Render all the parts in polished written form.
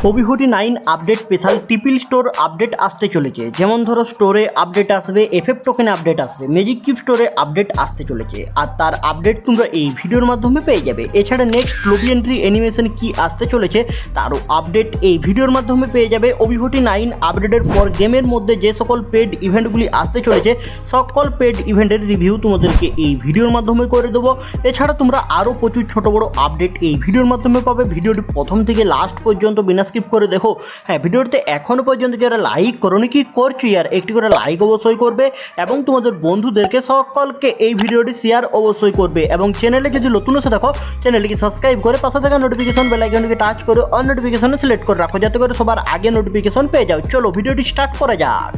ওবিহটি 9 update special টিপিল store update আসতে চলেছে। যেমন ধরো স্টোরে আপডেট আসবে, এফএফ টোকেনে আপডেট আসবে, ম্যাজিক কিউব স্টোরে আপডেট আসতে চলেছে, আর তার আপডেট তোমরা এই ভিডিওর মাধ্যমে পেয়ে যাবে। এছাড়া নেক্সট লবি এন্ট্রি অ্যানিমেশন কি আসতে চলেছে তারও আপডেট এই ভিডিওর মাধ্যমে পেয়ে যাবে। ওবিহটি 9 আপডেটের পর গেমের মধ্যে যে সকল পেড ইভেন্টগুলি আসতে চলেছে সকল পেড ইভেন্টের রিভিউ তোমাদেরকে এই ভিডিওর মাধ্যমে করে দেবো। এছাড়া তোমরা আরও প্রচুর ছোট বড় আপডেট এই ভিডিওর মাধ্যমে পাবে। ভিডিওটি প্রথম থেকে লাস্ট পর্যন্ত বিনা স্কিপ করে দেখো। হ্যাঁ, ভিডিওতে এখনও পর্যন্ত যারা লাইক করোনি কি করছো ইয়ার, একটি করে লাইক অবশ্যই করবে এবং তোমাদের বন্ধুদেরকে সকলকে এই ভিডিওটি শেয়ার অবশ্যই করবে এবং চ্যানেলে যদি নতুন এসে দেখো চ্যানেলটিকে সাবস্ক্রাইব করে পাশে থাকা নোটিফিকেশন বেল আইকনটিকে টাচ করে অল নোটিফিকেশনে সিলেক্ট করে রাখো যাতে করে সবার আগে নোটিফিকেশন পেয়ে যাও। চলো ভিডিওটি স্টার্ট করা যাক।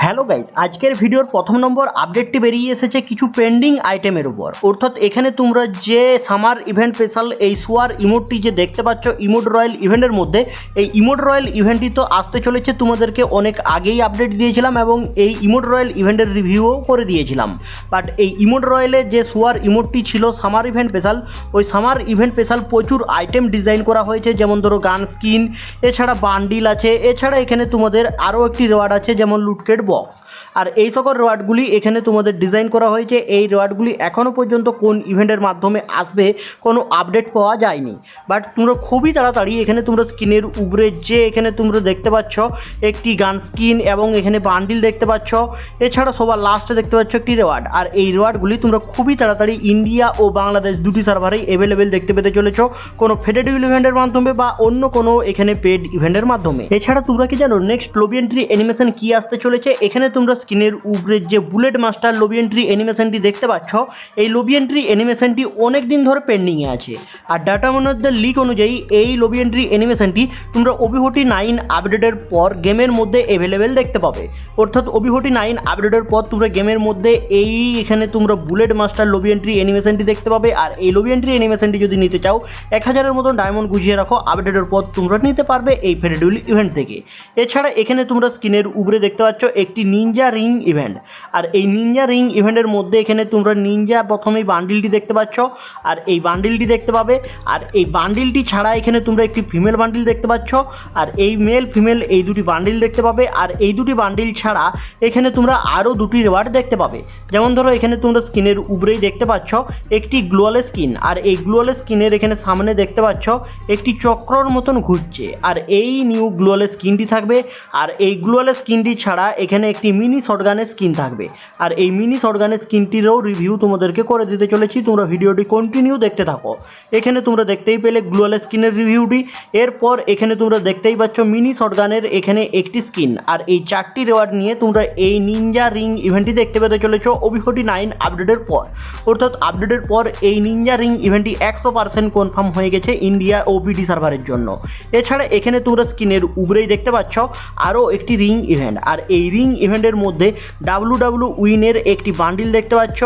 হ্যালো গাইজ, আজকের ভিডিওর প্রথম নম্বর আপডেটটি বেরিয়ে এসেছে কিছু পেন্ডিং আইটেমের উপর। অর্থাৎ এখানে তোমরা যে সামার ইভেন্ট স্পেশাল এই সোয়ার ইমোটটি যে দেখতে পাচ্ছ ইমোট রয়্যাল ইভেন্টের মধ্যে, এই ইমোট রয়্যাল ইভেন্টটি তো আসতে চলেছে, তোমাদেরকে অনেক আগেই আপডেট দিয়েছিলাম এবং এই ইমোট রয়্যাল ইভেন্টের রিভিউও করে দিয়েছিলাম। বাট এই ইমোট রয়্যালে যে সোয়ার ইমোটটি ছিল সামার ইভেন্ট স্পেশাল, ওই সামার ইভেন্ট স্পেশাল প্রচুর আইটেম ডিজাইন করা হয়েছে। যেমন ধরো গান স্কিন, এছাড়া বান্ডিল আছে, এছাড়া এখানে তোমাদের আরও একটি রেওয়ার্ড আছে যেমন লুটকেট বক্স। আর এই সকল রেওয়ার্ডগুলি এখানে তোমাদের ডিজাইন করা হয়েছে। এই রেওয়ার্ডগুলি এখনও পর্যন্ত কোন ইভেন্টের মাধ্যমে আসবে কোনো আপডেট পাওয়া যায়নি। বাট তোমরা খুবই তাড়াতাড়ি এখানে তোমরা স্কিনের উপরে যে এখানে তোমরা দেখতে পাচ্ছ একটি গান স্কিন এবং এখানে বান্ডিল দেখতে পাচ্ছ, এছাড়া সবার লাস্টে দেখতে পাচ্ছ একটি রেওয়ার্ড। আর এই রেওয়ার্ডগুলি তোমরা খুবই তাড়াতাড়ি ইন্ডিয়া ও বাংলাদেশ দুটি সার্ভারেই অ্যাভেলেবেল দেখতে পেতে চলেছ, কোনো ফেডারেল ইভেন্টের মাধ্যমে বা অন্য কোনো এখানে পেড ইভেন্টের মাধ্যমে। এছাড়া তোমরা কি জানো নেক্সট লবি এন্ট্রি অ্যানিমেশন কি আসতে চলেছে? এখানে তোমরা স্ক্রিনের উপরে যে বুলেট মাস্টার লবি এন্ট্রি অ্যানিমেশনটি দেখতে পাচ্ছ, এই লবি এন্ট্রি অ্যানিমেশনটি অনেক দিন ধরে পেন্ডিংয়ে আছে। আর ডাটা মনোদের লিক অনুযায়ী এই লবি এন্ট্রি অ্যানিমেশনটি তোমরা ওবিহটি 9 আপডেটের পর গেমের মধ্যে অ্যাভেলেবেল দেখতে পাবে। অর্থাৎ ওবিহটি 9 আপডেটের পর তোমরা গেমের মধ্যে এই এখানে তোমরা বুলেট মাস্টার লবি এন্ট্রি অ্যানিমেশনটি দেখতে পাবে। আর এই লবি এন্ট্রি অ্যানিমেশনটি যদি নিতে চাও 1000-এর মতন ডায়মন্ড গুছিয়ে রাখো, আপডেটের পর তোমরা নিতে পারবে এই ফেডারেল ইভেন্ট থেকে। এছাড়া এখানে তোমরা স্ক্রিনের উপরে দেখতে পাচ্ছ একটি নিনজা রিং ইভেন্ট। আর এই নিনজা রিং ইভেন্টের মধ্যে এখানে তোমরা নিনজা প্রথমেই বান্ডিলটি দেখতে পাচ্ছ, আর এই বান্ডিলটি দেখতে পাবে। আর এই বান্ডিলটি ছাড়া এখানে তোমরা একটি ফিমেল বান্ডিল দেখতে পাচ্ছ, আর এই মেল ফিমেল এই দুটি বান্ডিল দেখতে পাবে। আর এই দুটি বান্ডিল ছাড়া এখানে তোমরা আরও দুটি রেওয়ার্ড দেখতে পাবে। যেমন ধরো এখানে তোমরা স্কিনের উপরেই দেখতে পাচ্ছ একটি গ্লোয়াল স্কিন, আর এই গ্লোয়াল স্কিনের এখানে সামনে দেখতে পাচ্ছ একটি চক্রর মতন ঘুরছে, আর এই নিউ গ্লোয়াল স্কিনটি থাকবে। আর এই গ্লোয়াল স্কিনটি ছাড়া এখানে একটি মিনি শটগানের স্কিন থাকবে। আর এই মিনি শটগানের স্কিনটিরও রিভিউ তোমাদেরকে করে দিতে চলেছি, তোমরা ভিডিওটি কন্টিনিউ দেখতে থাকো। এখানে তোমরা দেখতেই পেলে গ্লোয়াল স্কিনের রিভিউটি। এরপর এখানে তোমরা দেখতেই পাচ্ছ মিনি শটগানের এখানে একটি স্কিন। আর এই 4টি রেওয়ার্ড নিয়ে তোমরা এই নিনজা রিং ইভেন্টটি দেখতে পেতে চলেছ ওবিহটি 9 আপডেটের পর। অর্থাৎ আপডেটের পর এই নিনজা রিং ইভেন্টটি 100% কনফার্ম হয়ে গেছে ইন্ডিয়া ও বিডি সার্ভারের জন্য। এছাড়া এখানে তোমরা স্কিনের উপরেই দেখতে পাচ্ছ আরও একটি রিং ইভেন্ট। আর এই রিং ইভেন্টের মধ্যে উইনের একটি বান্ডিল দেখতে পাচ্ছ,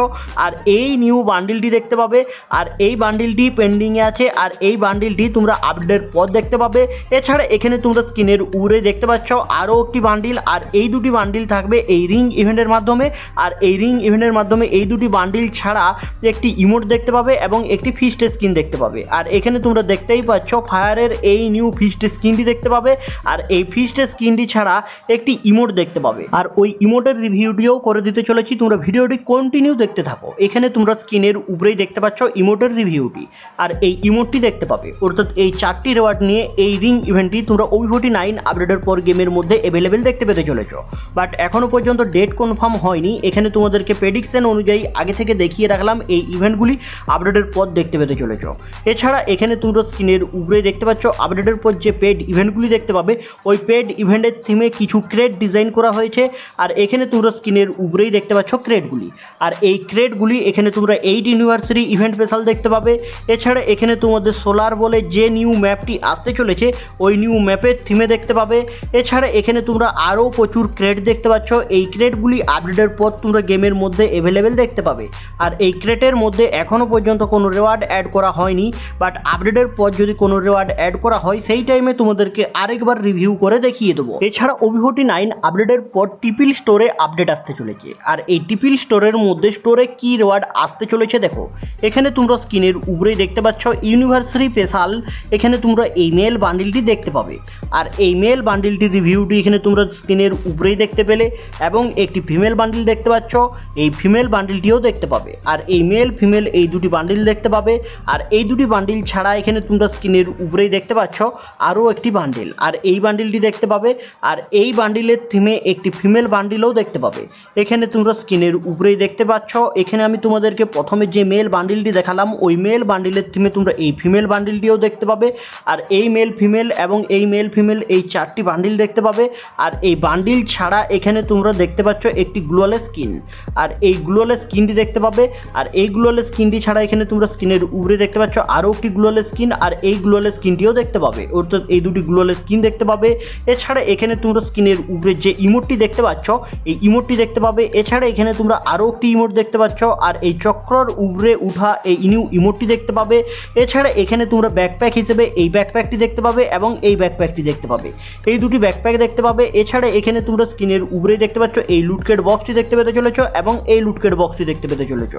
আর এই নিউ বান্ডিলটি দেখতে পাবে। আর এই বান্ডিলটি পেন্ডিংয়ে আছে, আর এই বান্ডিলটি তোমরা আপডেটের পর দেখতে পাবে। এছাড়া এখানে তোমরা স্ক্রিনের উপরে দেখতে পাচ্ছ আরও একটি বান্ডিল, আর এই দুটি বান্ডিল থাকবে এই রিং ইভেন্টের মাধ্যমে। আর এই রিং ইভেন্টের মাধ্যমে এই দুটি বান্ডিল ছাড়া একটি ইমোট দেখতে পাবে এবং একটি ফিস্ট স্কিন দেখতে পাবে। আর এখানে তোমরা দেখতেই পাচ্ছ ফায়ারের এই নিউ ফিস্ট স্কিনটি দেখতে পাবে, আর এই ফিস্ট স্কিনটি ছাড়া একটি ইমোট দেখতে পাবে। আর ওই ইমোটের রিভিউটিও করে দিতে চলেছি, তোমরা ভিডিওটি কন্টিনিউ দেখতে থাকো। এখানে তোমরা স্ক্রিনের উপরেই দেখতে পাচ্ছ ইমোটের রিভিউটি, আর এই ইমোটটি দেখতে পাবে। অর্থাৎ এই 4টি রেওয়ার্ড নিয়ে এই রিং ইভেন্টটি তোমরা ওবিহটি 9 আপডেটের পর গেমের মধ্যে অ্যাভেলেবেল দেখতে পেতে চলেছ। বাট এখনও পর্যন্ত ডেট কনফার্ম হয়নি। এখানে তোমাদেরকে প্রেডিকশন অনুযায়ী আগে থেকে দেখিয়ে রাখলাম এই ইভেন্টগুলি আপডেটের পর দেখতে পেতে চলেছ। এছাড়া এখানে তোমরা স্ক্রিনের উপরে দেখতে পাচ্ছ আপডেটের পর যে পেড ইভেন্টগুলি দেখতে পাবে, ওই পেড ইভেন্টের থিমে কিছু ক্রেড ডিজাইন করা হয়েছে। আর এখানে তোমরা স্ক্রিনের উপরেই দেখতে পাচ্ছ ক্রেডগুলি, আর এই ক্রেডগুলি এখানে তোমরা 8 ইউনিভার্সারি ইভেন্ট স্পেশাল দেখতে পাবে। এছাড়া এখানে তোমাদের সোলার বলে যে নিউ ম্যাপটি আসতে চলেছে ওই নিউ ম্যাপের থিমে দেখতে পাবে। এছাড়া এখানে তোমরা আরও প্রচুর ক্রেড দেখতে পাচ্ছ। এই ক্রেডগুলি আপডেটের পর তোমরা গেমের মধ্যে অ্যাভেলেবেল দেখতে পাবে। আর এই ক্রেটের মধ্যে এখনও পর্যন্ত কোনো রেওয়ার্ড অ্যাড করা হয়নি, বাট আপডেটের পর যদি কোনো রেওয়ার্ড অ্যাড করা হয় সেই টাইমে তোমাদেরকে আরেকবার রিভিউ করে দেখিয়ে দেবো। এছাড়া ওবিহটি 9 আপডেটের পর টিপিল স্টোর স্টোরে আপডেট আসতে চলেছে। আর এই টিপিল স্টোরের মধ্যে স্টোরে কি রিওয়ার্ড আসতে চলেছে দেখো, এখানে তোমরা স্ক্রিনের উপরেই দেখতে পাচ্ছ ইউনিভার্সারি স্পেশাল। এখানে তোমরা এই মেল বান্ডিলটি দেখতে পাবে। আর এই মেল বান্ডিলটির রিভিউটি এখানে তোমরা স্ক্রিনের উপরেই দেখতে পেলে, এবং একটি ফিমেল বান্ডিল দেখতে পাচ্ছ, এই ফিমেল বান্ডিলটিও দেখতে পাবে। আর এই মেল ফিমেল এই দুটি বান্ডিল দেখতে পাবে। আর এই দুটি বান্ডিল ছাড়া এখানে তোমরা স্ক্রিনের উপরেই দেখতে পাচ্ছ আরও একটি বান্ডিল, আর এই বান্ডিলটি দেখতে পাবে। আর এই বান্ডিলের থিমে একটি ফিমেল বান্ডিলও দেখতে পাবে। এখানে তোমরা স্ক্রিনের উপরেই দেখতে পাচ্ছ। এখানে আমি তোমাদেরকে প্রথমে যে মেল বান্ডিলটি দেখালাম, ওই মেল বান্ডিলের থিমে তোমরা এই ফিমেল বান্ডিলটিও দেখতে পাবে। আর এই মেল ফিমেল এবং এই মেল ফিমেল এই চারটি বান্ডিল দেখতে পাবে। আর এই বান্ডিল ছাড়া এখানে তোমরা দেখতে পাচ্ছ একটি গ্লোয়াল স্কিন, আর এই গ্লোয়াল স্কিনটি দেখতে পাবে। আর এই গ্লোয়াল স্কিনটি ছাড়া এখানে তোমরা স্ক্রিনের উপরে দেখতে পাচ্ছ আরও একটি গ্লোয়াল স্কিন, আর এই গ্লোয়াল স্কিনটিও দেখতে পাবে, অর্থাৎ এই দুটি গ্লোয়াল স্কিন দেখতে পাবে। এছাড়া এখানে তোমরা স্ক্রিনের উপরে যে ইমোটটি দেখতে পাচ্ছ, এই ইমোটটি দেখতে পাবে। এছাড়া এখানে তোমরা আরও একটি ইমোট দেখতে পাচ্ছ, আর এই চক্রর উপরে উঠা এই নিউ ইমোটটি দেখতে পাবে। এছাড়া এখানে তোমরা ব্যাকপ্যাক হিসেবে এই ব্যাকপ্যাকটি দেখতে পাবে এবং এই ব্যাকপ্যাকটি দেখতে পাবে, এই দুটি ব্যাকপ্যাক দেখতে পাবে। এছাড়া এখানে তোমরা স্ক্রিনের উপরে দেখতে পাচ্ছ এই লুটকেট বক্সটি দেখতে পেতে চলেছ এবং এই লুটকেট বক্সটি দেখতে পেতে চলেছ।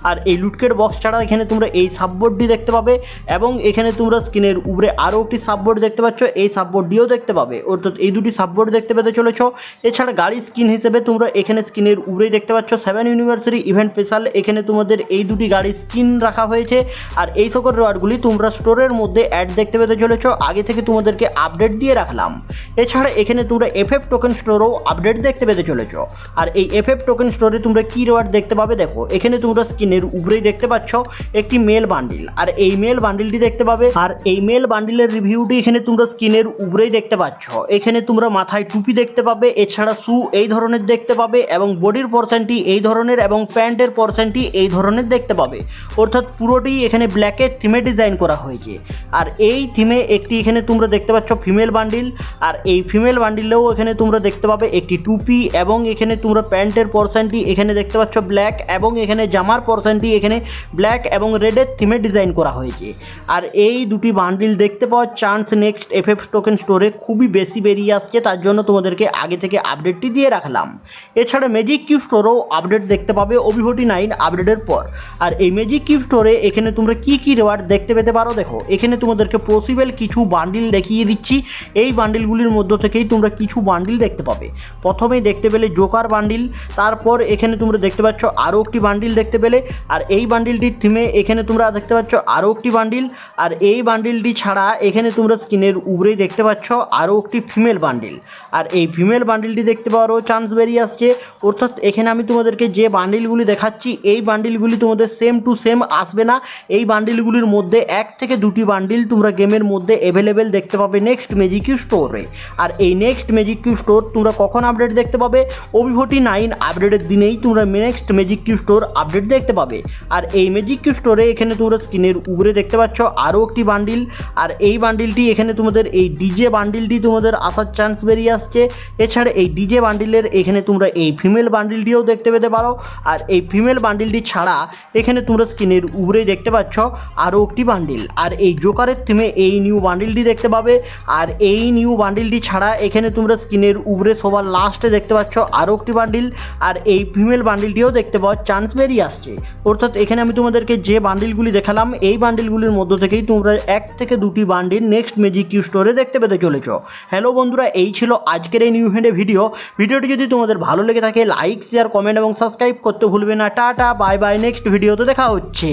আর এই লুটকেট বক্স ছাড়া এখানে তোমরা এই সাববোর্ডটি দেখতে পাবে, এবং এখানে তোমরা স্ক্রিনের উপরে আরও একটি সাববোর্ড দেখতে পাচ্ছ, এই সাববোর্ডটিও দেখতে পাবে, অর্থাৎ এই দুটি সাববোর্ড দেখতে পেতে চলেছ। এছাড়া গাড়ি স্কিন হিসেবে তোমরা এখানে স্ক্রিনের উপরেই দেখতে পাচ্ছ 7 ইউনিভার্সারি ইভেন্ট স্পেশাল। এখানে তোমাদের এই দুটি গাড়ির স্কিন রাখা হয়েছে। আর এই সকল রিওয়ার্ডগুলি তোমরা স্টোরের মধ্যে অ্যাড দেখতে পেতে চলেছ, আগে থেকে তোমাদেরকে আপডেট দিয়ে রাখলাম। এছাড়া এখানে তোমরা এফএফ টোকেন স্টোরেও আপডেট দেখতে পেতে চলেছ। আর এই এফএফ টোকেন স্টোরে তোমরা কি রিওয়ার্ড দেখতে পাবে দেখো, এখানে তোমরা স্ক্রিনের উপরেই দেখতে পাচ্ছ একটি মেল বান্ডিল, আর এই মেল বান্ডিলটি দেখতে পাবে। আর এই মেল বান্ডিলের রিভিউটি এখানে তোমরা স্ক্রিনের উপরেই দেখতে পাচ্ছ। এখানে তোমরা মাথায় টুপি দেখতে পাবে, এছাড়া শু এই ধরনের দেখতে পাবে, এবং বডির পোর্শনটি এই ধরনের, এবং প্যান্টের পোর্শনটি এই ধরনের দেখতে পাবে, অর্থাৎ পুরোটি এখানে ব্ল্যাকের থিমে ডিজাইন করা হয়েছে। আর এই থিমে একটি এখানে তোমরা দেখতে পাচ্ছ ফিমেল বান্ডিল, আর এই ফিমেল বান্ডিলেও এখানে তোমরা দেখতে পাবে একটি টুপি, এবং এখানে তোমরা প্যান্টের পোর্শনটি এখানে দেখতে পাচ্ছ ব্ল্যাক, এবং এখানে জামার পোর্শনটি এখানে ব্ল্যাক এবং রেডের থিমে ডিজাইন করা হয়েছে। আর এই দুটি বান্ডিল দেখতে পাওয়ার চান্স নেক্সট এফএফ টোকেন স্টোরে খুবই বেশি বেরিয়ে আসছে, তার জন্য তোমাদেরকে আগে থেকে আপডেটটি দিয়ে রাখলাম। এছাড়া ম্যাজিক কিউব স্টোরেও আপডেট দেখতে পাবে OBVOT 9 আপডেটের পর। আর এই ম্যাজিক কিউব স্টোরে এখানে তোমরা কি কি রিওয়ার্ড দেখতে পেতে পারো দেখো, এখানে তোমাদেরকে পসিবল কিছু বান্ডিল দেখিয়ে দিচ্ছি। এই বান্ডিলগুলির মধ্য থেকেই তোমরা কিছু বান্ডিল দেখতে পাবে। প্রথমেই দেখতে পেলে জোকার বান্ডিল, তারপর এখানে তোমরা দেখতে পাচ্ছ আরও একটি বান্ডিল দেখতে পেলে, আর এই বান্ডিলটির থিমে এখানে তোমরা দেখতে পাচ্ছ আরও একটি বান্ডিল। আর এই বান্ডিলটি ছাড়া এখানে তোমরা স্ক্রিনের উপরেই দেখতে পাচ্ছ আরও একটি ফিমেল বান্ডিল, আর এই ফিমেল বান্ডিলটি দেখতে পাওয়ারও চান্স বেরিয়ে আসছে। অর্থাৎ এখানে আমি তোমাদেরকে যে বান্ডিলগুলি দেখাচ্ছি, এই বান্ডিলগুলি তোমাদের সেম টু সেম আসবে না। এই বান্ডিলগুলির মধ্যে 1 থেকে 2টি বান্ডিল তোমরা গেমের মধ্যে অ্যাভেলেবেল দেখতে পাবে নেক্সট ম্যাজিক কিউব স্টোরে। আর এই নেক্সট ম্যাজিক কিউব স্টোর তোমরা কখন আপডেট দেখতে পাবে, OBVOT 9 আপডেটের দিনেই তোমরা next magic cube store update দেখতে পাবে। আর এই ম্যাজিক কিউব স্টোরে এখানে তোমরা স্ক্রিনের উপরে দেখতে পাচ্ছ আরও একটি বান্ডিল, আর এই বান্ডিলটি এখানে তোমাদের এই ডিজে বান্ডিলটি তোমাদের আসার চান্স বেরিয়ে আসছে। এছাড়া এই ডিজে বান্ডিলের এখানে তোমরা এই ফিমেল বান্ডিলটিও দেখতে পেতে পারো। আর এই ফিমেল বান্ডিলটি ছাড়া এখানে তোমরা স্ক্রিনের উপরেই দেখতে পাচ্ছ আরও একটি বান্ডিল, আর এই জোকারের থিমে এই নিউ বান্ডিলটি দেখতে পাবে। আর এই নিউ বান্ডিলটি ছাড়া এখানে তোমরা স্ক্রিনের উপরে সবার লাস্টে দেখতে পাচ্ছ আরও একটি বান্ডিল, আর এই ফিমেল বান্ডিলটিও দেখতে পাওয়ার চান্স বেরিয়ে আসছে। অর্থাৎ এখানে আমি তোমাদেরকে যে বান্ডিলগুলি দেখালাম, এই বান্ডিলগুলির মধ্য থেকেই তোমরা 1 থেকে 2টি বান্ডিল নেক্সট ম্যাজিক কিউব স্টোরে দেখতে পেতে চলেছ। হ্যালো বন্ধুরা, এই ছিল আজকের এই নিউ হ্যান্ডে ভিডিওটি যদি তোমাদের ভালো লেগে থাকে লাইক, শেয়ার, কমেন্ট এবং সাবস্ক্রাইব করতে ভুলবে না। টাটা, বাই বাই, নেক্সট ভিডিওতে দেখা হচ্ছে।